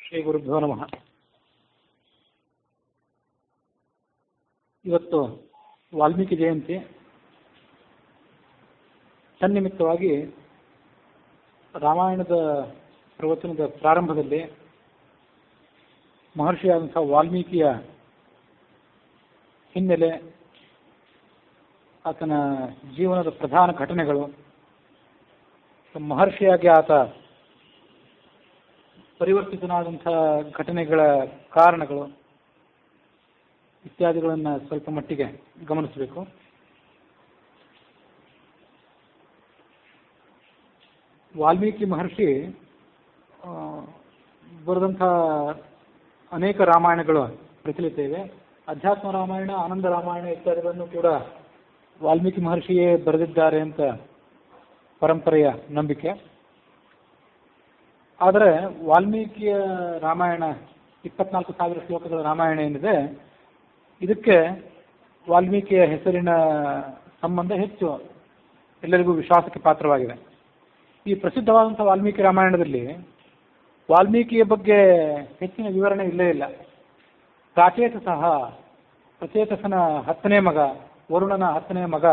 ಶ್ರೀ ಗುರುಭ್ಯೋ ನಮಃ. ಇವತ್ತು ವಾಲ್ಮೀಕಿ ಜಯಂತಿ. ತನ್ನಿಮಿತ್ತವಾಗಿ ರಾಮಾಯಣದ ಪ್ರವಚನದ ಪ್ರಾರಂಭದಲ್ಲಿ ಮಹರ್ಷಿಯಾದಂಥ ವಾಲ್ಮೀಕಿಯ ಹಿನ್ನೆಲೆ, ಆತನ ಜೀವನದ ಪ್ರಧಾನ ಘಟನೆಗಳು, ಮಹರ್ಷಿಯಾಗಿ ಆತ ಪರಿವರ್ತಿತನಾದಂಥ ಘಟನೆಗಳ ಕಾರಣಗಳು ಇತ್ಯಾದಿಗಳನ್ನು ಸ್ವಲ್ಪ ಮಟ್ಟಿಗೆ ಗಮನಿಸಬೇಕು. ವಾಲ್ಮೀಕಿ ಮಹರ್ಷಿ ಬರೆದಂಥ ಅನೇಕ ರಾಮಾಯಣಗಳು ಪ್ರಚಲಿತ ಇವೆ. ಅಧ್ಯಾತ್ಮ ರಾಮಾಯಣ, ಆನಂದ ರಾಮಾಯಣ ಇತ್ಯಾದಿಗಳನ್ನು ಕೂಡ ವಾಲ್ಮೀಕಿ ಮಹರ್ಷಿಯೇ ಬರೆದಿದ್ದಾರೆ ಅಂತ ಪರಂಪರೆಯ ನಂಬಿಕೆ. ಆದರೆ ವಾಲ್ಮೀಕಿಯ ರಾಮಾಯಣ 24,000 ಶ್ಲೋಕಗಳ ರಾಮಾಯಣ ಏನಿದೆ, ಇದಕ್ಕೆ ವಾಲ್ಮೀಕಿಯ ಹೆಸರಿನ ಸಂಬಂಧ ಹೆಚ್ಚು ಎಲ್ಲರಿಗೂ ವಿಶ್ವಾಸಕ್ಕೆ ಪಾತ್ರವಾಗಿದೆ. ಈ ಪ್ರಸಿದ್ಧವಾದಂಥ ವಾಲ್ಮೀಕಿ ರಾಮಾಯಣದಲ್ಲಿ ವಾಲ್ಮೀಕಿಯ ಬಗ್ಗೆ ಹೆಚ್ಚಿನ ವಿವರಣೆ ಇಲ್ಲೇ ಇಲ್ಲ. ಪ್ರಚೇತಸನ 10ನೇ ಮಗ, ವರುಣನ 10ನೇ ಮಗ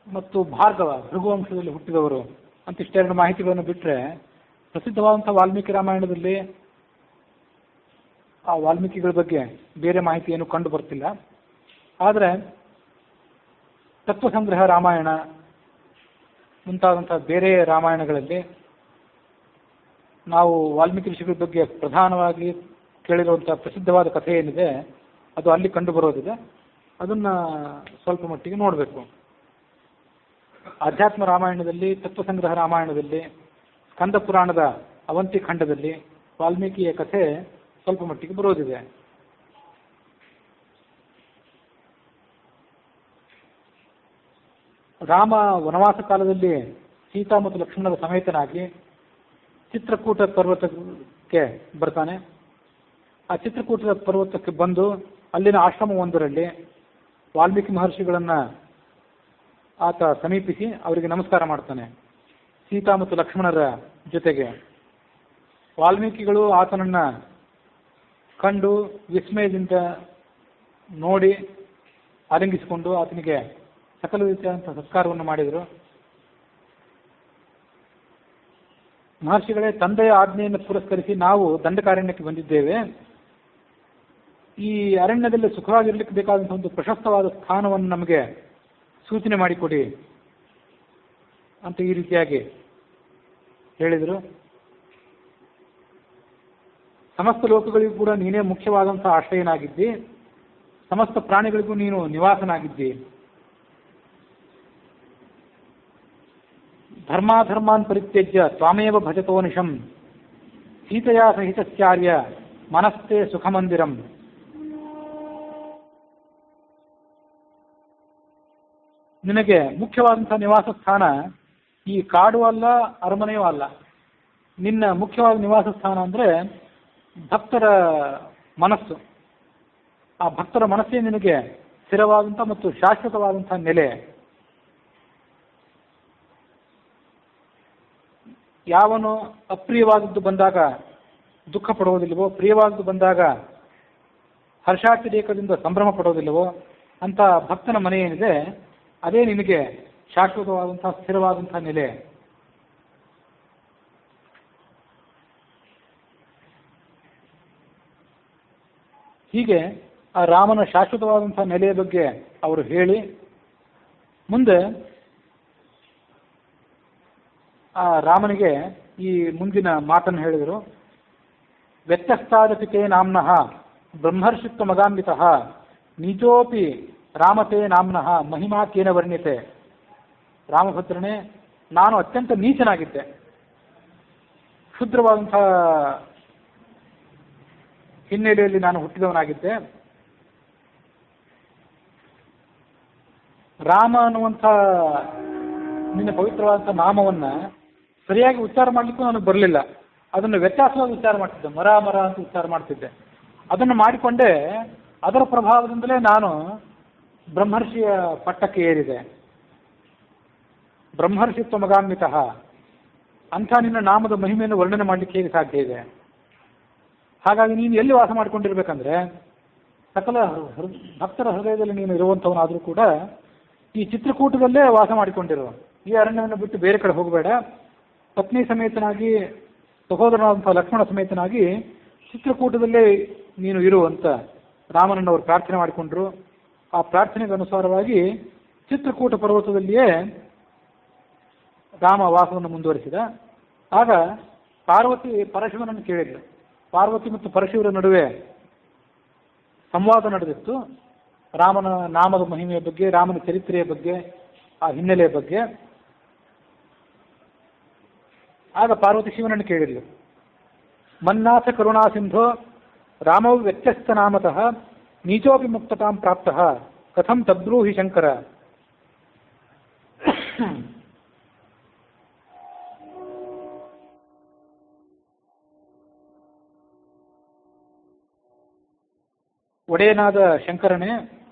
ಮತ್ತು ಭಾರ್ಗವ ಭೃಗುವಂಶದಲ್ಲಿ ಹುಟ್ಟಿದವರು ಅಂತಿಷ್ಟೆರಡು ಮಾಹಿತಿಗಳನ್ನು ಬಿಟ್ಟರೆ ಪ್ರಸಿದ್ಧವಾದಂಥ ವಾಲ್ಮೀಕಿ ರಾಮಾಯಣದಲ್ಲಿ ಆ ವಾಲ್ಮೀಕಿಗಳ ಬಗ್ಗೆ ಬೇರೆ ಮಾಹಿತಿ ಏನು ಕಂಡು ಬರ್ತಿಲ್ಲ. ಆದರೆ ತತ್ವಸಂಗ್ರಹ ರಾಮಾಯಣ ಮುಂತಾದಂಥ ಬೇರೆ ರಾಮಾಯಣಗಳಲ್ಲಿ ನಾವು ವಾಲ್ಮೀಕಿ ಋಷಿಗಳ ಬಗ್ಗೆ ಪ್ರಧಾನವಾಗಿ ಕೇಳಿರುವಂಥ ಪ್ರಸಿದ್ಧವಾದ ಕಥೆ ಏನಿದೆ ಅದು ಅಲ್ಲಿ ಕಂಡು ಬರೋದಿದೆ. ಅದನ್ನು ಸ್ವಲ್ಪ ಮಟ್ಟಿಗೆ ನೋಡಬೇಕು. ಅಧ್ಯಾತ್ಮ ರಾಮಾಯಣದಲ್ಲಿ, ತತ್ವಸಂಗ್ರಹ ರಾಮಾಯಣದಲ್ಲಿ, ಸ್ಕಂದ ಪುರಾಣದ ಅವಂತಿ ಖಂಡದಲ್ಲಿ ವಾಲ್ಮೀಕಿಯ ಕಥೆ ಸ್ವಲ್ಪ ಮಟ್ಟಿಗೆ ಬರೋದಿದೆ. ರಾಮ ವನವಾಸ ಕಾಲದಲ್ಲಿ ಸೀತಾ ಮತ್ತು ಲಕ್ಷ್ಮಣರ ಸಮೇತನಾಗಿ ಚಿತ್ರಕೂಟ ಪರ್ವತಕ್ಕೆ ಬರ್ತಾನೆ. ಆ ಚಿತ್ರಕೂಟದ ಪರ್ವತಕ್ಕೆ ಬಂದು ಅಲ್ಲಿನ ಆಶ್ರಮವೊಂದರಲ್ಲಿ ವಾಲ್ಮೀಕಿ ಮಹರ್ಷಿಗಳನ್ನು ಆತ ಸಮೀಪಿಸಿ ಅವರಿಗೆ ನಮಸ್ಕಾರ ಮಾಡ್ತಾನೆ, ಸೀತಾ ಮತ್ತು ಲಕ್ಷ್ಮಣರ ಜೊತೆಗೆ. ವಾಲ್ಮೀಕಿಗಳು ಆತನನ್ನು ಕಂಡು ವಿಸ್ಮಯದಿಂದ ನೋಡಿ ಆಲಿಂಗಿಸಿಕೊಂಡು ಆತನಿಗೆ ಸಕಲ ರೀತಿಯಾದಂಥ ಸತ್ಕಾರವನ್ನು ಮಾಡಿದರು. ಮಹರ್ಷಿಗಳೇ, ತಂದೆಯ ಆಜ್ಞೆಯನ್ನು ಪುರಸ್ಕರಿಸಿ ನಾವು ದಂಡಕಾರಣ್ಯಕ್ಕೆ ಬಂದಿದ್ದೇವೆ. ಈ ಅರಣ್ಯದಲ್ಲಿ ಸುಖವಾಗಿರ್ಲಿಕ್ಕೆ ಬೇಕಾದಂಥ ಒಂದು ಪ್ರಶಸ್ತವಾದ ಸ್ಥಾನವನ್ನು ನಮಗೆ ಸೂಚನೆ ಮಾಡಿಕೊಡಿ ಅಂತ ಈ ರೀತಿಯಾಗಿ ಹೇಳಿದರು. ಸಮಸ್ತ ಲೋಕಗಳಿಗೂ ಕೂಡ ನೀನೇ ಮುಖ್ಯವಾದಂಥ ಆಶ್ರಯನಾಗಿದ್ದಿ, ಸಮಸ್ತ ಪ್ರಾಣಿಗಳಿಗೂ ನೀನು ನಿವಾಸನಾಗಿದ್ದಿ. ಧರ್ಮಾಧರ್ಮಾನ್ ಪರಿತ್ಯಜ್ಯ ತ್ವಾಮೇವ ಭಜತೋ ನಿಶಂ ಸೀತೆಯಾ ಸಹಿತಸ್ಯಾರ್ಯ ಮನಸ್ತೆ ಸುಖಮಂದಿರಂ. ನಿನಗೆ ಮುಖ್ಯವಾದಂಥ ನಿವಾಸ ಸ್ಥಾನ ಈ ಕಾಡು ಅಲ್ಲ, ಅರಮನೆಯೂ ಅಲ್ಲ. ನಿನ್ನ ಮುಖ್ಯವಾದ ನಿವಾಸ ಸ್ಥಾನ ಅಂದರೆ ಭಕ್ತರ ಮನಸ್ಸು. ಆ ಭಕ್ತರ ಮನಸ್ಸೇ ನಿನಗೆ ಸ್ಥಿರವಾದಂಥ ಮತ್ತು ಶಾಶ್ವತವಾದಂಥ ನೆಲೆ. ಯಾವನು ಅಪ್ರಿಯವಾದದ್ದು ಬಂದಾಗ ದುಃಖ ಪಡುವುದಿಲ್ಲವೋ, ಪ್ರಿಯವಾದದ್ದು ಬಂದಾಗ ಹರ್ಷಾತಿರೇಕದಿಂದ ಸಂಭ್ರಮ ಪಡೋದಿಲ್ಲವೋ ಅಂತ ಭಕ್ತನ ಮನೆ ಏನಿದೆ ಅದೇ ನಿನಗೆ ಶಾಶ್ವತವಾದಂಥ ಸ್ಥಿರವಾದಂಥ ನೆಲೆ. ಹೀಗೆ ಆ ರಾಮನ ಶಾಶ್ವತವಾದಂಥ ನೆಲೆಯ ಬಗ್ಗೆ ಅವರು ಹೇಳಿ ಮುಂದೆ ಆ ರಾಮನಿಗೆ ಈ ಮುಂದಿನ ಮಾತನ್ನು ಹೇಳಿದರು. ವ್ಯತ್ಯಸ್ತಾದಪಿತೇ ನಾಮ್ನಃ ಬ್ರಹ್ಮರ್ಷಿತ್ವ ಮಗಾನ್ವಿತಃ ನಿಜೋಪಿ ರಾಮತೆ ನಾಮ್ನಃ ಮಹಿಮಾ ಕೇನ ವರ್ಣ್ಯತೆ. ರಾಮಭದ್ರನೇ, ನಾನು ಅತ್ಯಂತ ನೀಚನಾಗಿದ್ದೆ, ಕ್ಷುದ್ರವಾದಂಥ ಹಿನ್ನೆಲೆಯಲ್ಲಿ ನಾನು ಹುಟ್ಟಿದವನಾಗಿದ್ದೆ. ರಾಮ ಅನ್ನುವಂಥ ನಿನ್ನ ಪವಿತ್ರವಾದಂಥ ನಾಮವನ್ನು ಸರಿಯಾಗಿ ಉಚ್ಚಾರ ಮಾಡಲಿಕ್ಕೂ ನನಗೆ ಬರಲಿಲ್ಲ. ಅದನ್ನು ವ್ಯತ್ಯಾಸವಾಗಿ ಉಚ್ಚಾರ ಮಾಡ್ತಿದ್ದೆ, ಮರ ಮರ ಅಂತ ಉಚ್ಚಾರ ಮಾಡ್ತಿದ್ದೆ. ಅದನ್ನು ಮಾಡಿಕೊಂಡೇ ಅದರ ಪ್ರಭಾವದಿಂದಲೇ ನಾನು ಬ್ರಹ್ಮರ್ಷಿಯ ಪಟ್ಟಕ್ಕೆ ಏರಿದೆ. ಬ್ರಹ್ಮರ್ಷಿತ್ವ ಮಗಾನ್ವಿತಃ, ಅಂಥ ನಿನ್ನ ನಾಮದ ಮಹಿಮೆಯನ್ನು ವರ್ಣನೆ ಮಾಡಲಿಕ್ಕೆ ಹೇಗೆ ಸಾಧ್ಯ ಇದೆ? ಹಾಗಾಗಿ ನೀನು ಎಲ್ಲಿ ವಾಸ ಮಾಡಿಕೊಂಡಿರ್ಬೇಕಂದ್ರೆ ಸಕಲ ಭಕ್ತರ ಹೃದಯದಲ್ಲಿ ನೀನು ಇರುವಂಥವನಾದರೂ ಕೂಡ ಈ ಚಿತ್ರಕೂಟದಲ್ಲೇ ವಾಸ ಮಾಡಿಕೊಂಡಿರುವ, ಈ ಅರಣ್ಯವನ್ನು ಬಿಟ್ಟು ಬೇರೆ ಕಡೆ ಹೋಗಬೇಡ. ಪತ್ನಿ ಸಮೇತನಾಗಿ, ಸಹೋದರನಾದಂಥ ಲಕ್ಷ್ಮಣ ಸಮೇತನಾಗಿ ಚಿತ್ರಕೂಟದಲ್ಲೇ ನೀನು ಇರುವಂತ ರಾಮನನ್ನು ಅವರು ಪ್ರಾರ್ಥನೆ ಮಾಡಿಕೊಂಡ್ರು. ಆ ಪ್ರಾರ್ಥನೆಗೆ ಅನುಸಾರವಾಗಿ ಚಿತ್ರಕೂಟ ಪರ್ವತದಲ್ಲಿಯೇ ರಾಮ ವಾಸವನ್ನು ಮುಂದುವರಿಸಿದ. ಆಗ ಪಾರ್ವತಿ ಪರಶಿವನನ್ನು ಕೇಳಿದ್ಲು. ಪಾರ್ವತಿ ಮತ್ತು ಪರಶಿವರ ನಡುವೆ ಸಂವಾದ ನಡೆದಿತ್ತು, ರಾಮನ ನಾಮದ ಮಹಿಮೆಯ ಬಗ್ಗೆ, ರಾಮನ ಚರಿತ್ರೆಯ ಬಗ್ಗೆ, ಆ ಹಿನ್ನೆಲೆಯ ಬಗ್ಗೆ. ಆಗ ಪಾರ್ವತಿ ಶಿವನನ್ನು ಕೇಳಿದ್ಲು, ಮನ್ನಾಥ ಕರುಣಾ ಸಿಂಧೋ ರಾಮವು ವ್ಯತ್ಯಸ್ತ ನಾಮತಃ ನೀಚೋಪಿ ಮುಕ್ತತಾಂ ಪ್ರಾಪ್ತಃ ಕಥಂ ತದ್ಬ್ರೂಹಿ ಶಂಕರ. ಒಡೆಯನಾದ ಶಂಕರನೇ,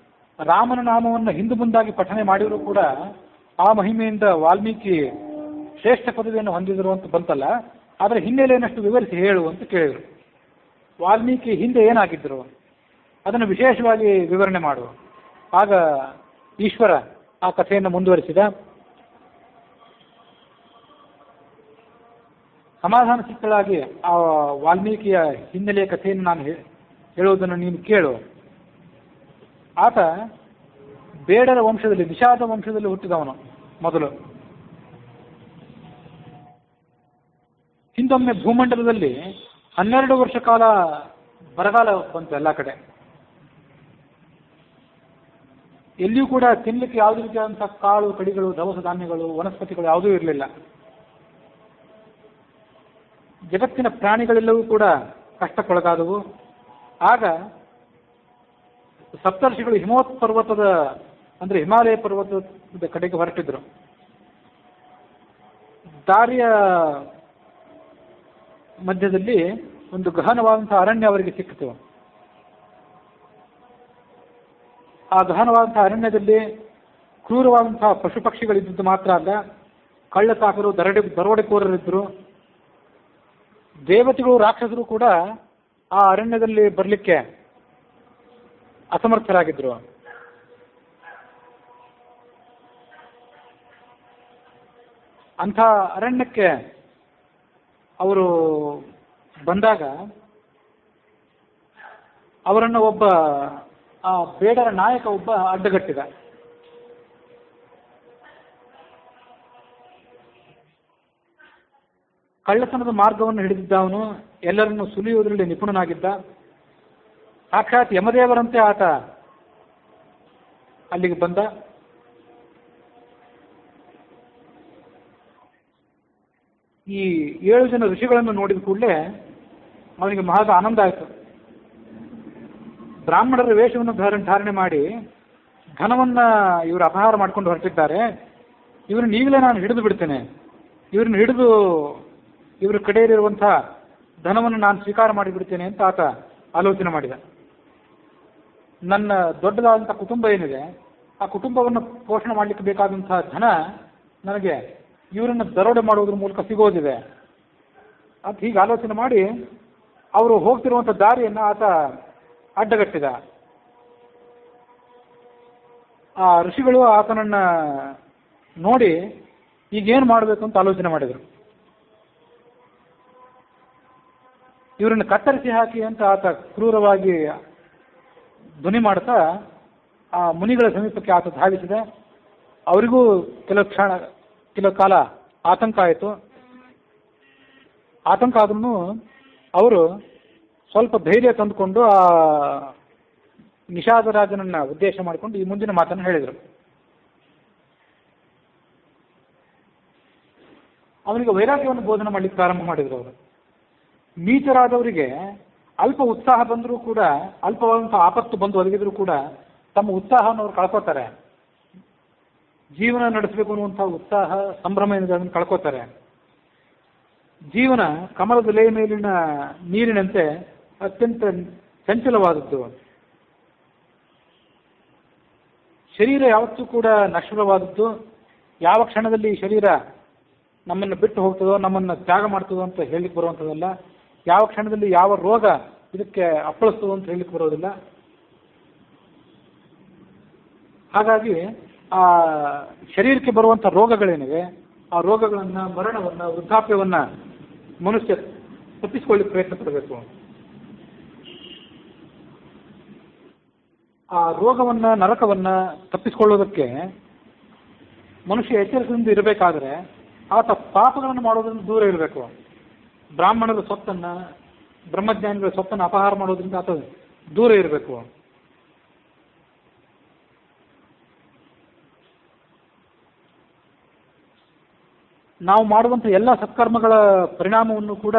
ರಾಮನ ನಾಮವನ್ನು ಹಿಂದು ಮುಂದಾಗಿ ಪಠನೆ ಮಾಡಿದರೂ ಕೂಡ ಆ ಮಹಿಮೆಯಿಂದ ವಾಲ್ಮೀಕಿ ಶ್ರೇಷ್ಠ ಪದವಿಯನ್ನು ಹೊಂದಿದರು ಅಂತ ಬಂತಲ್ಲ, ಅದರ ಹಿನ್ನೆಲೆಯನ್ನಷ್ಟು ವಿವರಿಸಿ ಹೇಳು ಅಂತ ಕೇಳಿದರು. ವಾಲ್ಮೀಕಿ ಹಿಂದೆ ಏನಾಗಿದ್ದರು ಅದನ್ನು ವಿಶೇಷವಾಗಿ ವಿವರಣೆ ಮಾಡು. ಆಗ ಈಶ್ವರ ಆ ಕಥೆಯನ್ನು ಮುಂದುವರಿಸಿದ. ಸಮಾಧಾನ ಚಿತ್ತಳಾಗಿ ಆ ವಾಲ್ಮೀಕಿಯ ಹಿನ್ನೆಲೆಯ ಕಥೆಯನ್ನು ನಾನು ಹೇಳುವುದನ್ನು ನೀನು ಕೇಳು. ಆತ ಬೇಡರ ವಂಶದಲ್ಲಿ, ನಿಷಾದ ವಂಶದಲ್ಲಿ ಹುಟ್ಟಿದವನು ಮೊದಲು. ಹಿಂದೊಮ್ಮೆ ಭೂಮಂಡಲದಲ್ಲಿ 12 ವರ್ಷ ಕಾಲ ಬರಗಾಲ ಬಂತು ಎಲ್ಲ ಕಡೆ. ಎಲ್ಲಿಯೂ ಕೂಡ ತಿನ್ನಲಿಕ್ಕೆ ಯಾವುದೇ ರೀತಿಯಾದಂತಹ ಕಾಳು ಕಡಿಗಳು, ದವಸ ಧಾನ್ಯಗಳು, ವನಸ್ಪತಿಗಳು ಯಾವುದೂ ಇರಲಿಲ್ಲ. ಜಗತ್ತಿನ ಪ್ರಾಣಿಗಳೆಲ್ಲವೂ ಕೂಡ ಕಷ್ಟಕ್ಕೊಳಗಾದವು. ಆಗ ಸಪ್ತರ್ಷಿಗಳು ಹಿಮವತ್ ಪರ್ವತದ ಅಂದ್ರೆ ಹಿಮಾಲಯ ಪರ್ವತದ ಕಡೆಗೆ ಹೊರಟಿದ್ರು. ದಾರಿಯ ಮಧ್ಯದಲ್ಲಿ ಒಂದು ಗಹನವಾದಂತಹ ಅರಣ್ಯ ಅವರಿಗೆ ಸಿಕ್ಕಿತು. ಆ ಗಹನವಾದಂತಹ ಅರಣ್ಯದಲ್ಲಿ ಕ್ರೂರವಾದಂತಹ ಪಶು ಪಕ್ಷಿಗಳಿದ್ದು ಮಾತ್ರ ಅಲ್ಲ, ಕಳ್ಳಸಾಕರು, ದರೋಡೆಕೋರರಿದ್ದರು. ದೇವತೆಗಳು, ರಾಕ್ಷಸರು ಕೂಡ ಆ ಅರಣ್ಯದಲ್ಲಿ ಬರಲಿಕ್ಕೆ ಅಸಮರ್ಥರಾಗಿದ್ರು. ಅಂಥ ಅರಣ್ಯಕ್ಕೆ ಅವರು ಬಂದಾಗ ಅವರನ್ನು ಒಬ್ಬ ಆ ಬೇಡರ ನಾಯಕ ಒಬ್ಬ ಅಡ್ಡಗಟ್ಟಿದ. ಕಳ್ಳತನದ ಮಾರ್ಗವನ್ನು ಹಿಡಿದಿದ್ದ ಅವನು, ಎಲ್ಲರನ್ನು ಸುಲಿಯುವುದರಲ್ಲಿ ನಿಪುಣನಾಗಿದ್ದ. ಸಾಕ್ಷಾತ್ ಯಮದೇವರಂತೆ ಆತ ಅಲ್ಲಿಗೆ ಬಂದ. ಈ 7 ಜನ ಋಷಿಗಳನ್ನು ನೋಡಿದ ಕೂಡಲೇ ಅವನಿಗೆ ಮಹಾದ ಆನಂದ ಆಯಿತು. ಬ್ರಾಹ್ಮಣರ ವೇಷವನ್ನು ಧಾರಣೆ ಮಾಡಿ ಧನವನ್ನ ಇವರು ಅಪಹಾರ ಮಾಡ್ಕೊಂಡು ಹೊರಟಿದ್ದಾರೆ. ಇವ್ರನ್ನ ಈಗಲೇ ನಾನು ಹಿಡಿದು ಬಿಡ್ತೇನೆ. ಇವ್ರನ್ನ ಹಿಡಿದು ಇವ್ರ ಕಡೆಯಲ್ಲಿರುವಂತಹ ಧನವನ್ನು ನಾನು ಸ್ವೀಕಾರ ಮಾಡಿಬಿಡ್ತೇನೆ ಅಂತ ಆತ ಆಲೋಚನೆ ಮಾಡಿದ. ನನ್ನ ದೊಡ್ಡದಾದಂಥ ಕುಟುಂಬ ಏನಿದೆ, ಆ ಕುಟುಂಬವನ್ನು ಪೋಷಣೆ ಮಾಡಲಿಕ್ಕೆ ಬೇಕಾದಂತಹ ಧನ ನನಗೆ ಇವರನ್ನು ದರೋಡೆ ಮಾಡುವುದ್ರ ಮೂಲಕ ಸಿಗೋದಿದೆ ಅಂತ ಹೀಗೆ ಆಲೋಚನೆ ಮಾಡಿ ಅವರು ಹೋಗ್ತಿರುವಂಥ ದಾರಿಯನ್ನು ಆತ ಅಡ್ಡಗಟ್ಟಿದ. ಆ ಋಷಿಗಳು ಆತನನ್ನ ನೋಡಿ ಈಗೇನು ಮಾಡಬೇಕು ಅಂತ ಆಲೋಚನೆ ಮಾಡಿದರು. ಇವರನ್ನು ಕತ್ತರಿಸಿ ಹಾಕಿ ಅಂತ ಆತ ಕ್ರೂರವಾಗಿ ಧ್ವನಿ ಮಾಡ್ತಾ ಆ ಮುನಿಗಳ ಸಮೀಪಕ್ಕೆ ಆತ ಧಾವಿಸಿದ. ಅವರಿಗೂ ಕೆಲವು ಕಾಲ ಆತಂಕ ಆಯಿತು. ಆತಂಕ ಆದ್ರೂ ಅವರು ಸ್ವಲ್ಪ ಧೈರ್ಯ ತಂದುಕೊಂಡು ಆ ನಿಷಾದರಾಜನನ್ನ ಉದ್ದೇಶ ಮಾಡಿಕೊಂಡು ಈ ಮುಂದಿನ ಮಾತನ್ನು ಹೇಳಿದರು. ಅವನಿಗೆ ವೈರಾಗ್ಯವನ್ನು ಬೋಧನೆ ಮಾಡಲಿಕ್ಕೆ ಪ್ರಾರಂಭ ಮಾಡಿದರು. ಅವರು ನೀಚರಾದವರಿಗೆ ಅಲ್ಪ ಉತ್ಸಾಹ ಬಂದರೂ ಕೂಡ, ಅಲ್ಪವಾದಂತಹ ಆಪತ್ತು ಬಂದು ಒದಗಿದ್ರು ಕೂಡ ತಮ್ಮ ಉತ್ಸಾಹವನ್ನು ಅವರು ಕಳ್ಕೋತಾರೆ. ಜೀವನ ನಡೆಸಬೇಕು ಅನ್ನುವಂತಹ ಉತ್ಸಾಹ, ಸಂಭ್ರಮ ಅದನ್ನು ಕಳ್ಕೋತಾರೆ. ಜೀವನ ಕಮಲದ ಎಲೆಯ ಮೇಲಿನ ನೀರಿನಂತೆ ಅತ್ಯಂತ ಚಂಚಲವಾದದ್ದು. ಶರೀರ ಯಾವತ್ತೂ ಕೂಡ ನಶ್ವರವಾದದ್ದು. ಯಾವ ಕ್ಷಣದಲ್ಲಿ ಶರೀರ ನಮ್ಮನ್ನು ಬಿಟ್ಟು ಹೋಗ್ತದೋ, ನಮ್ಮನ್ನು ತ್ಯಾಗ ಮಾಡ್ತದೋ ಅಂತ ಹೇಳಲಿಕ್ಕೆ ಬರುವಂಥದ್ದಲ್ಲ. ಯಾವ ಕ್ಷಣದಲ್ಲಿ ಯಾವ ರೋಗ ಇದಕ್ಕೆ ಅಪ್ಪಳಿಸ್ತದೋ ಅಂತ ಹೇಳಲಿಕ್ಕೆ ಬರೋದಿಲ್ಲ. ಹಾಗಾಗಿ ಆ ಶರೀರಕ್ಕೆ ಬರುವಂಥ ರೋಗಗಳೇನಿವೆ, ಆ ರೋಗಗಳನ್ನು, ಮರಣವನ್ನು, ವೃದ್ಧಾಪ್ಯವನ್ನು ಮನುಷ್ಯ ತಪ್ಪಿಸಿಕೊಳ್ಳಿಕ್ಕೆ ಪ್ರಯತ್ನ ಪಡಬೇಕು. ಆ ರೋಗವನ್ನು, ನರಕವನ್ನು ತಪ್ಪಿಸಿಕೊಳ್ಳೋದಕ್ಕೆ ಮನುಷ್ಯ ಎಚ್ಚರಿಕೆಯಿಂದ ಇರಬೇಕಾದ್ರೆ ಆತ ಪಾಪಗಳನ್ನು ಮಾಡೋದ್ರಿಂದ ದೂರ ಇರಬೇಕು. ಬ್ರಾಹ್ಮಣರ ಸ್ವತ್ತನ್ನು, ಬ್ರಹ್ಮಜ್ಞಾನಿಗಳ ಸ್ವತ್ತನ್ನು ಅಪಹಾರ ಮಾಡೋದ್ರಿಂದ ಆತ ದೂರ ಇರಬೇಕು. ನಾವು ಮಾಡುವಂಥ ಎಲ್ಲ ಸತ್ಕರ್ಮಗಳ ಪರಿಣಾಮವನ್ನು ಕೂಡ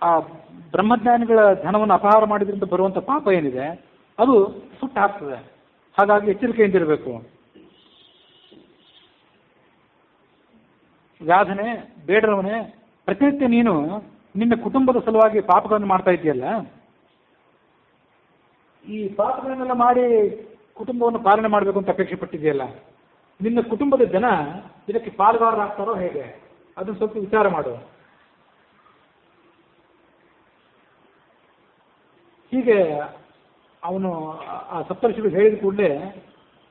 ಆ ಬ್ರಹ್ಮಜ್ಞಾನಿಗಳ ಧನವನ್ನು ಅಪಹಾರ ಮಾಡಿದ್ರಿಂದ ಬರುವಂಥ ಪಾಪ ಏನಿದೆ ಅದು ಸುಟ್ಟು ಹಾಕ್ತದೆ. ಹಾಗಾಗಿ ಎಚ್ಚರಿಕೆಯಿಂದಿರಬೇಕು. ವ್ಯಾಧನೆ, ಬೇಡರವನೇ, ಪ್ರತಿನಿತ್ಯ ನೀನು ನಿನ್ನ ಕುಟುಂಬದ ಸಲುವಾಗಿ ಪಾಪಗಳನ್ನು ಮಾಡ್ತಾ ಇದ್ದೀಯಲ್ಲ, ಈ ಪಾಪಗಳನ್ನೆಲ್ಲ ಮಾಡಿ ಕುಟುಂಬವನ್ನು ಪಾಲನೆ ಮಾಡಬೇಕು ಅಂತ ಅಪೇಕ್ಷೆ ಪಟ್ಟಿದೆಯಲ್ಲ, ನಿನ್ನ ಕುಟುಂಬದ ಜನ ಇದಕ್ಕೆ ಪಾಲುಗಾರರಾಗ್ತಾರೋ ಹೇಗೆ? ಅದನ್ನು ಸ್ವಲ್ಪ ವಿಚಾರ ಮಾಡು. ಹೀಗೆ ಅವನು ಆ ಸಪ್ತರ್ಷಿಗಳು ಹೇಳಿದ ಕೂಡಲೇ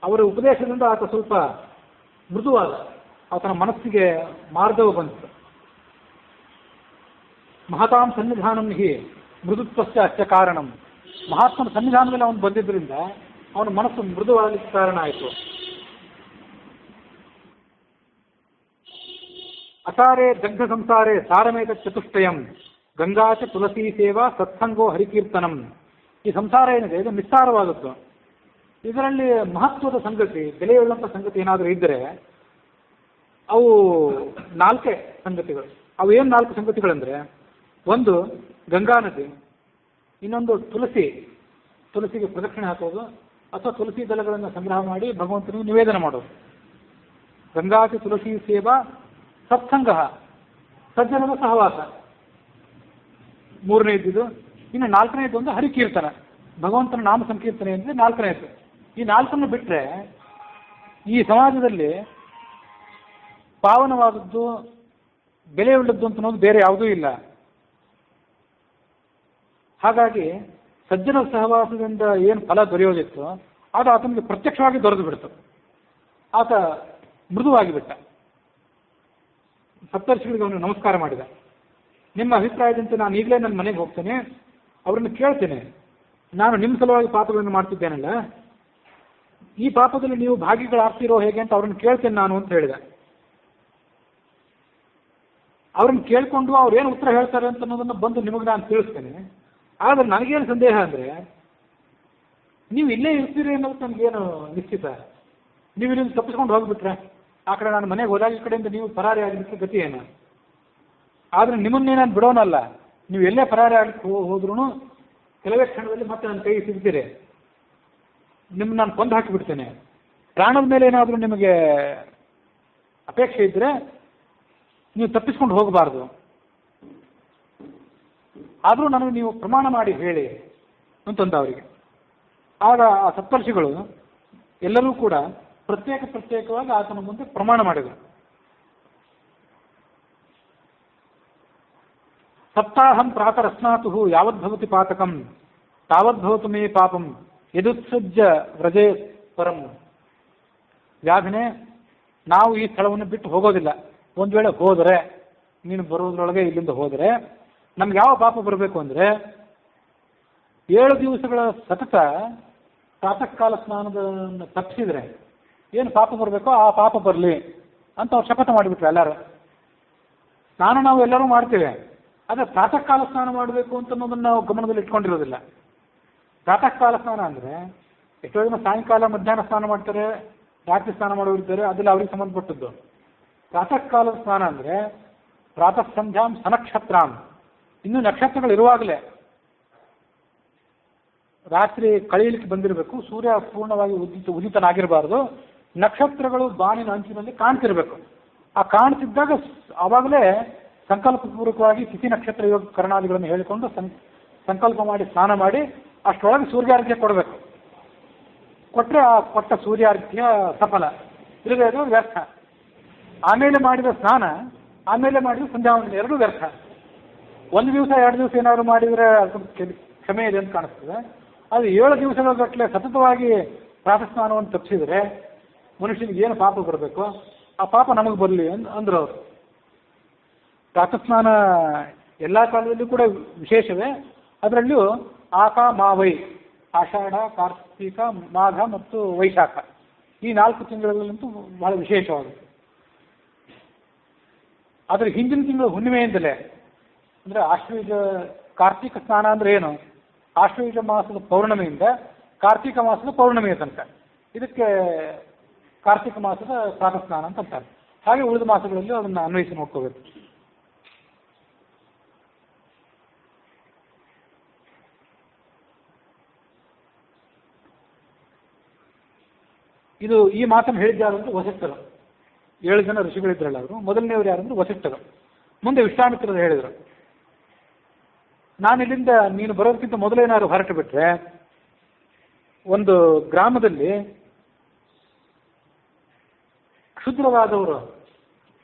ಅವರ ಉಪದೇಶದಿಂದ ಆತ ಸ್ವಲ್ಪ ಮೃದುವಾದ, ಆತನ ಮನಸ್ಸಿಗೆ ಮಾರ್ಗವು ಬಂತು. ಮಹತಾಂ ಸನ್ನಿಧಾನಂ ಹಿ ಮೃದುತ್ವಸ್ಯ ಅಚ್ಚ ಕಾರಣಂ. ಮಹಾತ್ಮನ ಸನ್ನಿಧಾನದಲ್ಲಿ ಅವನು ಬಂದಿದ್ದರಿಂದ ಅವನ ಮನಸ್ಸು ಮೃದುವಾಗಲಿಕ್ಕೆ ಕಾರಣ ಆಯಿತು. ಅಸಾರೇ ದಗ್ಧ ಸಂಸಾರೇ ಸಾರಮೇತ ಚತುಷ್ಟಯಂ ಗಂಗಾಚ ತುಳಸಿ ಸೇವಾ ಸತ್ಸಂಗೋ ಹರಿಕೀರ್ತನಂ. ಈ ಸಂಸಾರ ಏನಿದೆ ಇದು ನಿಸ್ಸಾರವಾದದ್ದು. ಇದರಲ್ಲಿ ಮಹತ್ವದ ಸಂಗತಿ, ಬೆಲೆಯುಳ್ಳಂಥ ಸಂಗತಿ ಏನಾದರೂ ಇದ್ದರೆ ಅವು 4 ಸಂಗತಿಗಳು. ಅವು ಏನು 4 ಸಂಗತಿಗಳಂದರೆ, ಒಂದು ಗಂಗಾ ನದಿ, ಇನ್ನೊಂದು ತುಳಸಿಗೆ ಪ್ರದಕ್ಷಿಣೆ ಹಾಕೋದು ಅಥವಾ ತುಳಸಿ ದಳಗಳನ್ನು ಸಂಗ್ರಹ ಮಾಡಿ ಭಗವಂತನಿಗೆ ನಿವೇದನ ಮಾಡೋದು. ಗಂಗಾಚ ತುಳಸಿ ಸೇವಾ ಸತ್ಸಂಗ, ಸಜ್ಜನದ ಸಹವಾಸ, 3ನೇದ್ದು. ಇನ್ನು 4ನೇದು ಒಂದು ಹರಿಕೀರ್ತನ, ಭಗವಂತನ ನಾಮ ಸಂಕೀರ್ತನೆ ಅಂದರೆ 4ನೇದು. ಈ 4ನ್ನು ಬಿಟ್ಟರೆ ಈ ಸಮಾಜದಲ್ಲಿ ಪಾವನವಾದದ್ದು, ಬೆಲೆಯುಳ್ಳದ್ದು ಅಂತ ಅನ್ನೋದು ಬೇರೆ ಯಾವುದೂ ಇಲ್ಲ. ಹಾಗಾಗಿ ಸಜ್ಜನ ಸಹವಾಸದಿಂದ ಏನು ಫಲ ದೊರೆಯೋದಿತ್ತು ಅದು ಆತನಿಗೆ ಪ್ರತ್ಯಕ್ಷವಾಗಿ ದೊರೆದು ಬಿಡ್ತು. ಆತ ಮೃದುವಾಗಿ ಬಿಟ್ಟ. ಸಪ್ತರ್ಷಿಗಳಿಗೆ ಅವನು ನಮಸ್ಕಾರ ಮಾಡಿದ. ನಿಮ್ಮ ಅಭಿಪ್ರಾಯದಂತೆ ನಾನು ಈಗಲೇ ನನ್ನ ಮನೆಗೆ ಹೋಗ್ತೇನೆ, ಅವರನ್ನು ಕೇಳ್ತೇನೆ, ನಾನು ನಿಮ್ಮ ಸಲುವಾಗಿ ಪಾಪಗಳನ್ನು ಮಾಡ್ತಿದ್ದೇನಲ್ಲ, ಈ ಪಾಪದಲ್ಲಿ ನೀವು ಭಾಗಿಗಳಾಗ್ತಿರೋ ಹೇಗೆ ಅಂತ ಅವ್ರನ್ನ ಕೇಳ್ತೇನೆ ನಾನು ಅಂತ ಹೇಳಿದೆ. ಅವ್ರನ್ನ ಕೇಳಿಕೊಂಡು ಅವ್ರು ಏನು ಉತ್ತರ ಹೇಳ್ತಾರೆ ಅಂತ ಅನ್ನೋದನ್ನು ಬಂದು ನಿಮಗೆ ನಾನು ತಿಳಿಸ್ತೇನೆ. ಆದರೆ ನನಗೇನು ಸಂದೇಹ ಅಂದರೆ, ನೀವು ಇಲ್ಲೇ ಇರ್ತೀರಿ ಅನ್ನೋದು ನನಗೇನು ನಿಶ್ಚಿತ. ನೀವು ಇಲ್ಲಿಂದ ತಪ್ಪಿಸ್ಕೊಂಡು ಹೋಗಿಬಿಟ್ರೆ ಆ ಕಡೆ ನಾನು ಮನೆಗೆ ಹೋದಾಗ ಈ ಕಡೆಯಿಂದ ನೀವು ಪರಾರಿ ಆಗಲಿಕ್ಕೆ ಗತಿ ಏನು? ಆದರೆ ನಿಮ್ಮನ್ನೇ ನಾನು ಬಿಡೋನಲ್ಲ. ನೀವು ಎಲ್ಲೇ ಪರಾರಿ ಆಗಲಿಕ್ಕೆ ಹೋದ್ರೂ ಕೆಲವೇ ಕ್ಷಣದಲ್ಲಿ ಮತ್ತೆ ನನ್ನ ಕೈ ಸಿಗ್ತೀರಿ. ನಿಮ್ಮನ್ನು ನಾನು ಕೊಂದು ಹಾಕಿಬಿಡ್ತೇನೆ. ಪ್ರಾಣದ ಮೇಲೆ ಏನಾದರೂ ನಿಮಗೆ ಅಪೇಕ್ಷೆ ಇದ್ದರೆ ನೀವು ತಪ್ಪಿಸ್ಕೊಂಡು ಹೋಗಬಾರ್ದು. ಆದರೂ ನನಗೆ ನೀವು ಪ್ರಮಾಣ ಮಾಡಿ ಹೇಳಿ ಅಂತಂದ ಅವರಿಗೆ. ಆಗ ಆ ಸಪ್ತರ್ಷಿಗಳು ಎಲ್ಲರೂ ಕೂಡ ಪ್ರತ್ಯೇಕವಾಗಿ ಆತನ ಮುಂದೆ ಪ್ರಮಾಣ ಮಾಡಿದರು. ಸಪ್ತಾಹಂ ಪ್ರಾತರಸ್ನಾತು ಯಾವದ್ಭವತಿ ಪಾತಕಂ ತಾವದ್ಭವತು ಮೇ ಪಾಪಂ ಯದುತ್ಸಜ್ಜ ವ್ರಜೇ ಪರಂ. ವ್ಯಾಧನೆ, ನಾವು ಈ ಸ್ಥಳವನ್ನು ಬಿಟ್ಟು ಹೋಗೋದಿಲ್ಲ. ಒಂದು ವೇಳೆ ಹೋದರೆ, ನೀನು ಬರೋದ್ರೊಳಗೆ ಇಲ್ಲಿಂದ ಹೋದರೆ ನಮ್ಗೆ ಯಾವ ಪಾಪ ಬರಬೇಕು ಅಂದರೆ 7 ದಿವಸಗಳ ಸತತ ಪ್ರಾತಃ ಕಾಲ ಸ್ನಾನವನ್ನು ತಪ್ಪಿಸಿದರೆ ಏನು ಪಾಪ ಬರಬೇಕೋ ಆ ಪಾಪ ಬರಲಿ ಅಂತ ಅವ್ರು ಶಪಥ ಮಾಡಿಬಿಟ್ರು ಎಲ್ಲರೂ. ಸ್ನಾನ ನಾವು ಎಲ್ಲರೂ ಮಾಡ್ತೇವೆ, ಆದರೆ ಪ್ರಾತಃ ಕಾಲ ಸ್ನಾನ ಮಾಡಬೇಕು ಅಂತ ಅನ್ನೋದನ್ನು ನಾವು ಗಮನದಲ್ಲಿ ಇಟ್ಕೊಂಡಿರೋದಿಲ್ಲ. ಪ್ರಾತಃ ಕಾಲ ಸ್ನಾನ ಅಂದರೆ ಎಷ್ಟೋ ಜನ ಸಾಯಂಕಾಲ ಮಧ್ಯಾಹ್ನ ಸ್ನಾನ ಮಾಡ್ತಾರೆ, ರಾತ್ರಿ ಸ್ನಾನ ಮಾಡೋರಿದ್ದಾರೆ, ಅದೆಲ್ಲ ಅವ್ರಿಗೆ ಸಂಬಂಧಪಟ್ಟದ್ದು. ಪ್ರಾತಃ ಕಾಲದ ಸ್ನಾನ ಅಂದರೆ ಪ್ರಾತಃ ಸಂಧ್ಯಾಂ ಸನಕ್ಷತ್ರಾಂ, ಇನ್ನು ನಕ್ಷತ್ರಗಳು ಇರುವಾಗಲೇ, ರಾತ್ರಿ ಕಳೆಯಲಿಕ್ಕೆ ಬಂದಿರಬೇಕು, ಸೂರ್ಯ ಪೂರ್ಣವಾಗಿ ಉದಿತನಾಗಿರಬಾರ್ದು, ನಕ್ಷತ್ರಗಳು ಬಾನಿನ ಅಂಚಿನಲ್ಲಿ ಕಾಣ್ತಿರ್ಬೇಕು. ಆ ಕಾಣ್ತಿದ್ದಾಗ ಆವಾಗಲೇ ಸಂಕಲ್ಪಪೂರ್ವಕವಾಗಿ ತಿಥಿ ನಕ್ಷತ್ರ ಯೋಗ ಕರ್ಣಾದಿಗಳನ್ನು ಹೇಳಿಕೊಂಡು ಸಂಕಲ್ಪ ಮಾಡಿ ಸ್ನಾನ ಮಾಡಿ ಅಷ್ಟರೊಳಗೆ ಸೂರ್ಯಾರ್ಘ್ಯ ಕೊಡಬೇಕು. ಕೊಟ್ಟರೆ ಆ ಕೊಟ್ಟ ಸೂರ್ಯಾರ್ಘ್ಯ ಸಫಲ, ಇಲ್ಲದೆ ಅದು ವ್ಯರ್ಥ. ಆಮೇಲೆ ಮಾಡಿದ ಸ್ನಾನ, ಆಮೇಲೆ ಮಾಡಿದ ಸಂಧ್ಯಾವಂದನೆ ಎರಡೂ ವ್ಯರ್ಥ. ಒಂದು ದಿವಸ 2 ದಿವಸ ಏನಾದ್ರು ಮಾಡಿದರೆ ಅದಕ್ಕೆ ಕ್ಷಮೆ ಇದೆ ಅಂತ ಕಾಣಿಸ್ತದೆ. ಅದು 7 ದಿವಸಗಳ ಗಟ್ಟಲೆ ಸತತವಾಗಿ ಪ್ರಾತಃ ಸ್ನಾನವನ್ನು ತಪ್ಪಿಸಿದರೆ ಮನುಷ್ಯನಿಗೆ ಏನು ಪಾಪ ಬರಬೇಕು, ಆ ಪಾಪ ನಮಗೆ ಬರಲಿ ಅಂದ್ರು ಅವರು. ಪ್ರಾತಃ ಸ್ನಾನ ಎಲ್ಲ ಕಾಲದಲ್ಲೂ ಕೂಡ ವಿಶೇಷವೇ. ಅದರಲ್ಲಿಯೂ ಆಕ ಮಾವೈ, ಆಷಾಢ, ಕಾರ್ತಿಕ, ಮಾಘ ಮತ್ತು ವೈಶಾಖ, ಈ 4 ತಿಂಗಳಲ್ಲಂತೂ ಬಹಳ ವಿಶೇಷವಾಗಿದೆ. ಅದರ ಹಿಂದಿನ ತಿಂಗಳು ಹುಣ್ಣಿಮೆಯಿಂದಲೇ, ಅಂದರೆ ಆಶ್ವಯುಜ ಕಾರ್ತಿಕ ಸ್ನಾನ ಅಂದರೆ ಏನು, ಆಶ್ವಯುಜ ಮಾಸದ ಪೌರ್ಣಮಿಯಿಂದ ಕಾರ್ತಿಕ ಮಾಸದ ಪೌರ್ಣಮಿಯ ತನಕ, ಇದಕ್ಕೆ ಕಾರ್ತಿಕ ಮಾಸದ ಪ್ರಾತಃ ಸ್ನಾನ ಅಂತ ಅಂತಾರೆ. ಹಾಗೆ ಉಳಿದ ಮಾಸಗಳಲ್ಲಿ ಅದನ್ನು ಅನ್ವಯಿಸಿ ನೋಡ್ಕೋಬೇಕು. ಇದು ಈ ಮಾತನ್ನು ಹೇಳಿದ್ದಾರೆ ಅಂದರೆ ವಸಿಷ್ಠರು. 7 ಜನ ಋಷಿಗಳಿದ್ರಲ್ಲ ಅವರು. ಮೊದಲನೇವರು ಯಾರಂದ್ರೆ ವಸಿಷ್ಠರು. ಮುಂದೆ ವಿಶ್ವಾಮಿತ್ರರು ಹೇಳಿದರು, ನಾನು ಇಲ್ಲಿಂದ ನೀನು ಬರೋದಕ್ಕಿಂತ ಮೊದಲೇನಾದ್ರು ಹೊರಟು ಬಿಟ್ರೆ ಒಂದು ಗ್ರಾಮದಲ್ಲಿ ಕ್ಷುದ್ರವಾದವರು,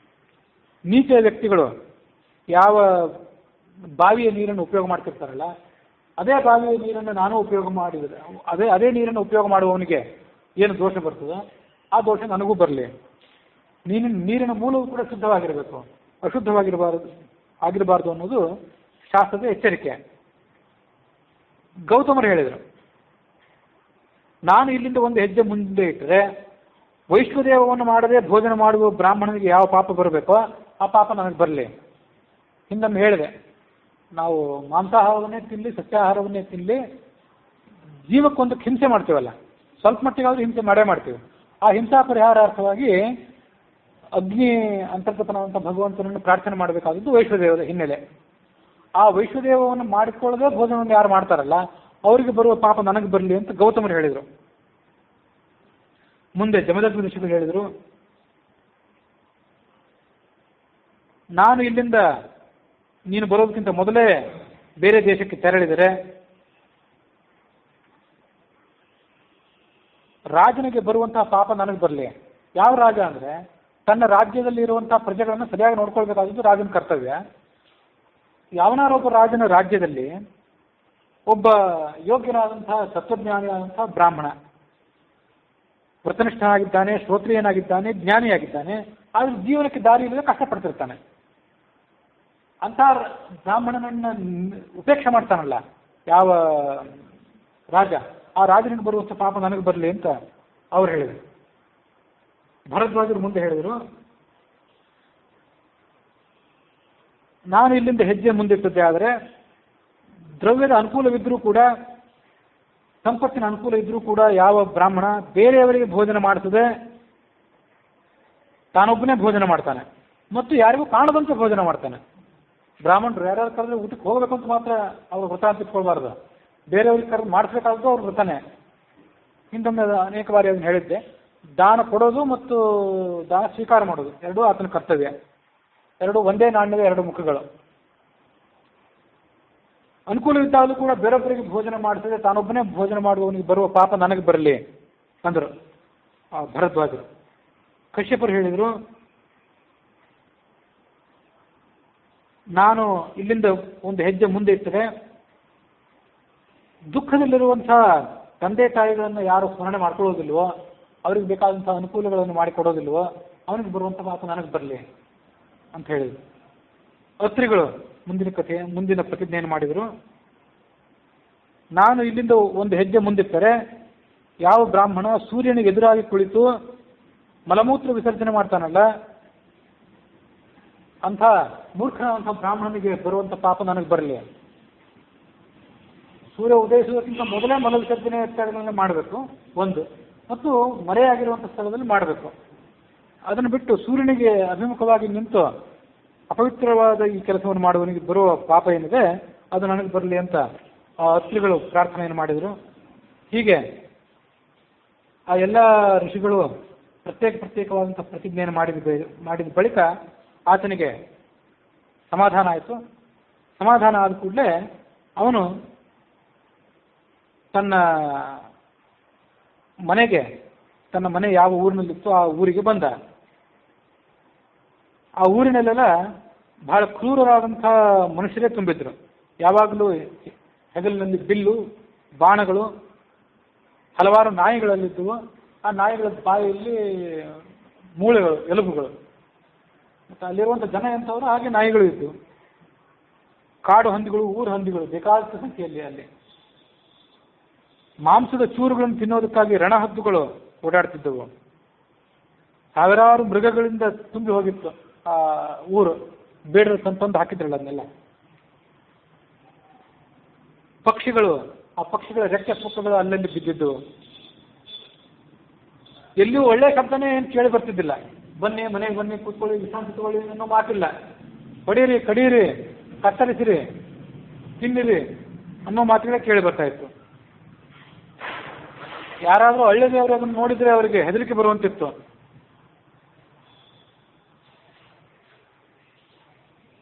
ನೀಚ ವ್ಯಕ್ತಿಗಳು ಯಾವ ಬಾವಿಯ ನೀರನ್ನು ಉಪಯೋಗ ಮಾಡ್ತಿರ್ತಾರಲ್ಲ, ಅದೇ ಬಾವಿಯ ನೀರನ್ನು ನಾನು ಉಪಯೋಗ ಮಾಡಿದರೆ ಅದೇ ನೀರನ್ನು ಉಪಯೋಗ ಮಾಡುವವನಿಗೆ ಏನು ದೋಷ ಬರ್ತದೆ, ಆ ದೋಷ ನನಗೂ ಬರಲಿ. ನೀರಿನ ಮೂಲವೂ ಕೂಡ ಶುದ್ಧವಾಗಿರಬೇಕು, ಆಗಿರಬಾರ್ದು ಅನ್ನೋದು ಶಾಸ್ತ್ರದ ಎಚ್ಚರಿಕೆ. ಗೌತಮರು ಹೇಳಿದರು, ನಾನು ಇಲ್ಲಿಂದ ಒಂದು ಹೆಜ್ಜೆ ಮುಂದೆ ಇಟ್ಟರೆ ವೈಷ್ಣುದೇವವನ್ನು ಮಾಡದೆ ಭೋಜನ ಮಾಡುವ ಬ್ರಾಹ್ಮಣನಿಗೆ ಯಾವ ಪಾಪ ಬರಬೇಕೋ ಆ ಪಾಪ ನನಗೆ ಬರಲಿ. ಹಿಂದೊಮ್ಮೆ ಹೇಳಿದೆ, ನಾವು ಮಾಂಸಾಹಾರವನ್ನೇ ತಿನ್ನಲಿ, ಸಸ್ಯಾಹಾರವನ್ನೇ ತಿನ್ನಲಿ, ಜೀವಕ್ಕೊಂದು ಹಿಂಸೆ ಮಾಡ್ತೀವಲ್ಲ, ಸ್ವಲ್ಪ ಮಟ್ಟಿಗಾದ್ರೂ ಹಿಂಸೆ ಮಾಡೇ ಮಾಡ್ತೀವಿ. ಆ ಹಿಂಸಾ ಪರಿಹಾರಾರ್ಥವಾಗಿ ಅಗ್ನಿ ಅಂತರ್ಗತನಾದಂಥ ಭಗವಂತನನ್ನು ಪ್ರಾರ್ಥನೆ ಮಾಡಬೇಕಾದದ್ದು ವೈಷ್ಣುದೇವದ ಹಿನ್ನೆಲೆ. ಆ ವೈಷ್ಣುದೇವವನ್ನು ಮಾಡಿಕೊಳ್ಳದೆ ಭೋಜನವನ್ನು ಯಾರು ಮಾಡ್ತಾರಲ್ಲ ಅವರಿಗೆ ಬರುವ ಪಾಪ ನನಗೆ ಬರಲಿ ಅಂತ ಗೌತಮರು ಹೇಳಿದರು. ಮುಂದೆ ಜಮದಗ್ನಿ ಋಷಿಗಳು ಹೇಳಿದರು, ನಾನು ಇಲ್ಲಿಂದ ನೀನು ಬರೋದಕ್ಕಿಂತ ಮೊದಲೇ ಬೇರೆ ದೇಶಕ್ಕೆ ತೆರಳಿದರೆ ರಾಜನಿಗೆ ಬರುವಂತಹ ಪಾಪ ನನಗೆ ಬರಲಿ. ಯಾವ ರಾಜ ಅಂದರೆ ತನ್ನ ರಾಜ್ಯದಲ್ಲಿ ಇರುವಂತಹ ಪ್ರಜೆಗಳನ್ನು ಸರಿಯಾಗಿ ನೋಡ್ಕೊಳ್ಬೇಕಾದದ್ದು ರಾಜನ ಕರ್ತವ್ಯ. ಯಾವನಾರೊಬ್ಬ ರಾಜನ ರಾಜ್ಯದಲ್ಲಿ ಒಬ್ಬ ಯೋಗ್ಯನಾದಂತಹ ತತ್ವಜ್ಞಾನಿಯಾದಂತಹ ಬ್ರಾಹ್ಮಣ ವ್ರತನಿಷ್ಠನಾಗಿದ್ದಾನೆ, ಶ್ರೋತ್ರಿಯನಾಗಿದ್ದಾನೆ, ಜ್ಞಾನಿಯಾಗಿದ್ದಾನೆ, ಆದ್ರೆ ಜೀವನಕ್ಕೆ ದಾರಿ ಇಲ್ಲದೆ ಕಷ್ಟಪಡ್ತಿರ್ತಾನೆ. ಅಂಥ ಬ್ರಾಹ್ಮಣನನ್ನು ಉಪೇಕ್ಷೆ ಮಾಡ್ತಾನಲ್ಲ ಯಾವ ರಾಜ, ಆ ರಾಜನಿಗೆ ಬರುವಂಥ ಪಾಪ ನನಗೆ ಬರಲಿ ಅಂತ ಅವ್ರು ಹೇಳಿದರು. ಭರದ್ವಾಜರು ಮುಂದೆ ಹೇಳಿದರು, ನಾನು ಇಲ್ಲಿಂದ ಹೆಜ್ಜೆ ಮುಂದಿಟ್ಟದ್ದೇ ಆದರೆ ದ್ರವ್ಯದ ಅನುಕೂಲವಿದ್ದರೂ ಕೂಡ, ಸಂಪತ್ತಿನ ಅನುಕೂಲ ಇದ್ದರೂ ಕೂಡ ಯಾವ ಬ್ರಾಹ್ಮಣ ಬೇರೆಯವರಿಗೆ ಭೋಜನ ಮಾಡಿಸದೆ ತಾನೊಬ್ಬನೇ ಭೋಜನ ಮಾಡ್ತಾನೆ ಮತ್ತು ಯಾರಿಗೂ ಕಾಣದಂತೆ ಭೋಜನ ಮಾಡ್ತಾನೆ. ಬ್ರಾಹ್ಮಣರು ಯಾರ್ಯಾರು ಕರೆದ್ರೆ ಊಟಕ್ಕೆ ಹೋಗಬೇಕು ಅಂತ ಮಾತ್ರ ಅವ್ರ ವ್ರತ ಅಂತ ಇಟ್ಕೊಳ್ಬಾರ್ದು, ಬೇರೆಯವ್ರಿಗೆ ಕರೆದು ಮಾಡಿಸ್ಬೇಕಾದ್ದು ಅವ್ರ ವ್ರತನೇ. ಹಿಂದೊಮ್ಮೆ ಅನೇಕ ಬಾರಿ ಅದನ್ನು ಹೇಳಿದ್ದೆ. ದಾನ ಕೊಡೋದು ಮತ್ತು ದಾನ ಸ್ವೀಕಾರ ಮಾಡೋದು ಎರಡೂ ಆತನ ಕರ್ತವ್ಯ. ಎರಡೂ ಒಂದೇ ನಾಣ್ಯದ 2 ಮುಖಗಳು. ಅನುಕೂಲವಿದ್ದಾಗಲೂ ಕೂಡ ಬೇರೊಬ್ಬರಿಗೆ ಭೋಜನ ಮಾಡಿಸಿದ್ರೆ ತಾನೊಬ್ಬನೇ ಭೋಜನ ಮಾಡುವವನಿಗೆ ಬರುವ ಪಾಪ ನನಗೆ ಬರಲಿ ಅಂದರು ಭರದ್ವಾಜರು. ಕಶ್ಯಪರು ಹೇಳಿದರು, ನಾನು ಇಲ್ಲಿಂದ ಒಂದು ಹೆಜ್ಜೆ ಮುಂದೆ ಇಟ್ಟರೆ ದುಃಖದಲ್ಲಿರುವಂಥ ತಂದೆ ತಾಯಿಗಳನ್ನು ಯಾರು ಸ್ಮರಣೆ ಮಾಡ್ಕೊಳ್ಳೋದಿಲ್ವೋ, ಅವ್ರಿಗೆ ಬೇಕಾದಂಥ ಅನುಕೂಲಗಳನ್ನು ಮಾಡಿಕೊಡೋದಿಲ್ವೋ ಅವನಿಗೆ ಬರುವಂಥ ಪಾಪ ನನಗೆ ಬರಲಿ ಅಂತ ಹೇಳಿದರು. ಅತ್ರಿಗಳು ಮುಂದಿನ ಪ್ರತಿಜ್ಞೆಯನ್ನು ಮಾಡಿದರು, ನಾನು ಇಲ್ಲಿಂದ ಒಂದು ಹೆಜ್ಜೆ ಮುಂದಿಟ್ಟರೆ ಯಾವ ಬ್ರಾಹ್ಮಣ ಸೂರ್ಯನಿಗೆ ಎದುರಾಗಿ ಕುಳಿತು ಮಲಮೂತ್ರ ವಿಸರ್ಜನೆ ಮಾಡ್ತಾನಲ್ಲ ಅಂಥ ಮೂರ್ಖನಾದಂಥ ಬ್ರಾಹ್ಮಣನಿಗೆ ಬರುವಂಥ ಪಾಪ ನನಗೆ ಬರಲಿ. ಸೂರ್ಯ ಉದಯಿಸುವುದಕ್ಕಿಂತ ಮೊದಲೇ ಮಲ ವಿಸರ್ಜನೆ ಇತ್ಯಾದಿಗಳನ್ನ ಮಾಡಬೇಕು ಒಂದು, ಮತ್ತು ಮರೆಯಾಗಿರುವಂಥ ಸ್ಥಳದಲ್ಲಿ ಮಾಡಬೇಕು. ಅದನ್ನು ಬಿಟ್ಟು ಸೂರ್ಯನಿಗೆ ಅಭಿಮುಖವಾಗಿ ನಿಂತು ಅಪವಿತ್ರವಾದ ಈ ಕೆಲಸವನ್ನು ಮಾಡುವವನಿಗೆ ಬರುವ ಪಾಪ ಏನಿದೆ ಅದು ನನಗೆ ಬರಲಿ ಅಂತ ಅತ್ರಿಗಳು ಪ್ರಾರ್ಥನೆಯನ್ನು ಮಾಡಿದರು. ಹೀಗೆ ಆ ಎಲ್ಲ ಋಷಿಗಳು ಪ್ರತ್ಯೇಕವಾದಂಥ ಪ್ರತಿಜ್ಞೆಯನ್ನು ಮಾಡಿದ ಬಳಿಕ ಆತನಿಗೆ ಸಮಾಧಾನ ಆಯಿತು. ಸಮಾಧಾನ ಆದ ಕೂಡಲೇ ಅವನು ತನ್ನ ಮನೆ ಯಾವ ಊರಿನಲ್ಲಿತ್ತು ಆ ಊರಿಗೆ ಬಂದ. ಆ ಊರಿನಲ್ಲೆಲ್ಲ ಬಹಳ ಕ್ರೂರರಾದಂಥ ಮನುಷ್ಯರೇ ತುಂಬಿದ್ರು. ಯಾವಾಗಲೂ ಹೆಗಲಿನಲ್ಲಿ ಬಿಲ್ಲು, ಬಾಣಗಳು, ಹಲವಾರು ನಾಯಿಗಳಲ್ಲಿದ್ದವು. ಆ ನಾಯಿಗಳ ಬಾಯಲ್ಲಿ ಮೂಳೆಗಳು, ಎಲುಬುಗಳು. ಮತ್ತು ಅಲ್ಲಿರುವಂಥ ಜನ ಎಂಥವರು ಹಾಗೆ ನಾಯಿಗಳು ಇದ್ದವು. ಕಾಡು ಹಂದಿಗಳು, ಊರು ಹಂದಿಗಳು ಬೇಕಾದಷ್ಟು ಸಂಖ್ಯೆಯಲ್ಲಿ ಅಲ್ಲಿ. ಮಾಂಸದ ಚೂರುಗಳನ್ನು ತಿನ್ನೋದಕ್ಕಾಗಿ ರಣಹದ್ದುಗಳು ಓಡಾಡ್ತಿದ್ದವು. ಸಾವಿರಾರು ಮೃಗಗಳಿಂದ ತುಂಬಿ ಹೋಗಿತ್ತು ಆ ಊರು. ಬೇಡರು ತಂದು ಹಾಕಿದ್ರಲ್ಲ ಅದನ್ನೆಲ್ಲ. ಪಕ್ಷಿಗಳು, ಆ ಪಕ್ಷಿಗಳ ರೆಕ್ಕೆ ಪುಕ್ಕಗಳು ಅಲ್ಲಲ್ಲಿ ಬಿದ್ದಿದ್ದವು. ಎಲ್ಲಿಯೂ ಒಳ್ಳೆ ಶಬ್ದನೇ ಏನು ಕೇಳಿ ಬರ್ತಿದ್ದಿಲ್ಲ. ಬನ್ನಿ ಮನೆಗೆ ಬನ್ನಿ, ಕೂತ್ಕೊಳ್ಳಿ, ವಿಶ್ರಾಂತಿ ತಗೊಳ್ಳಿ ಅನ್ನೋ ಮಾತಿಲ್ಲ. ಹೊಡೀರಿ, ಕಡೀರಿ, ಕತ್ತರಿಸಿರಿ, ತಿನ್ನಿರಿ ಅನ್ನೋ ಮಾತುಗಳೇ ಕೇಳಿ ಬರ್ತಾ ಇತ್ತು. ಯಾರಾದರೂ ಹಳ್ಳಿಯವರು ಅದನ್ನು ನೋಡಿದ್ರೆ ಅವರಿಗೆ ಹೆದರಿಕೆ ಬರುವಂತಿತ್ತು.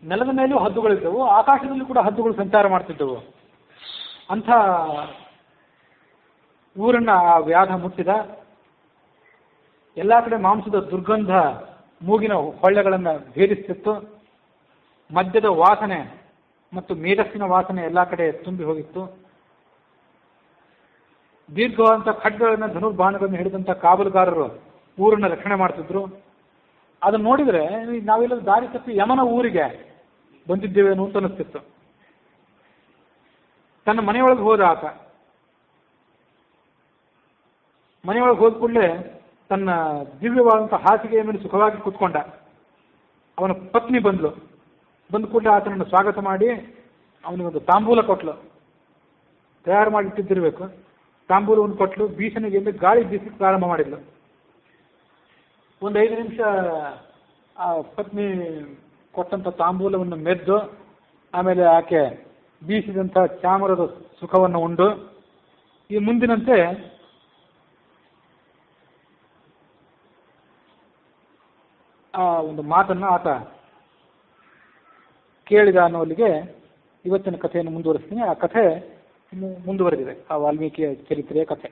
ನೆಲದ ಮೇಲೂ ಹದ್ದುಗಳಿದ್ದವು, ಆಕಾಶದಲ್ಲಿ ಕೂಡ ಹದ್ದುಗಳು ಸಂಚಾರ ಮಾಡ್ತಿದ್ದವು. ಅಂಥ ಊರನ್ನ ಆ ವ್ಯಾಧ ಮುಟ್ಟಿದ. ಎಲ್ಲ ಕಡೆ ಮಾಂಸದ ದುರ್ಗಂಧ ಮೂಗಿನ ಹೊಳ್ಳೆಗಳನ್ನು ಭೇದಿಸ್ತಿತ್ತು. ಮದ್ಯದ ವಾಸನೆ ಮತ್ತು ಮೇಧಸ್ಸಿನ ವಾಸನೆ ಎಲ್ಲ ಕಡೆ ತುಂಬಿ ಹೋಗಿತ್ತು. ದೀರ್ಘವಾದಂಥ ಖಡ್ಗಗಳನ್ನು, ಧನುರ್ಬಾಣಗಳನ್ನು ಹಿಡಿದಂಥ ಕಾವಲುಗಾರರು ಊರನ್ನು ರಕ್ಷಣೆ ಮಾಡ್ತಿದ್ರು. ಅದನ್ನು ನೋಡಿದರೆ ನಾವೆಲ್ಲ ದಾರಿ ತಪ್ಪಿ ಯಮನ ಊರಿಗೆ ಬಂದಿದ್ದೇವೇನು ಅಂತ ಅನಿಸ್ತಿತ್ತು. ತನ್ನ ಮನೆಯೊಳಗೆ ಹೋದ ಆತ. ಮನೆಯೊಳಗೆ ಹೋದ ಕೂಡಲೇ ತನ್ನ ದಿವ್ಯವಾದಂಥ ಹಾಸಿಗೆಯ ಮೇಲೆ ಸುಖವಾಗಿ ಕೂತ್ಕೊಂಡ. ಅವನ ಪತ್ನಿ ಬಂದ್ಲು. ಬಂದ ಕೂಡಲೇ ಆತನನ್ನು ಸ್ವಾಗತ ಮಾಡಿ ಅವನಿಗೊಂದು ತಾಂಬೂಲ ಕೊಟ್ಲು. ತಯಾರು ಮಾಡಿಟ್ಟಿದ್ದಿರಬೇಕು. ತಾಂಬೂಲವನ್ನು ಕೊಟ್ಲು. ಬೀಸನಿಗೆ ಗಾಳಿ ಬೀಸಕ್ಕೆ ಪ್ರಾರಂಭ ಮಾಡಿದ್ಲು. ಒಂದು 5 ನಿಮಿಷ ಆ ಪತ್ನಿ ಕೊಟ್ಟಂಥ ತಾಂಬೂಲವನ್ನು ಮೆದ್ದು, ಆಮೇಲೆ ಆಕೆ ಬೀಸಿದಂಥ ಚಾಮರದ ಸುಖವನ್ನು ಉಂಡು, ಈ ಮುಂದಿನಂತೆ ಆ ಒಂದು ಮಾತನ್ನು ಆತ ಕೇಳಿದ ಅನ್ನೋಲ್ಲಿಗೆ ಇವತ್ತಿನ ಕಥೆಯನ್ನು ಮುಂದುವರಿಸ್ತೀನಿ. ಆ ಕಥೆ ಮುಂದುವರೆದಿದೆ, ಆ ವಾಲ್ಮೀಕಿಯ ಚರಿತ್ರೆಯ ಕಥೆ.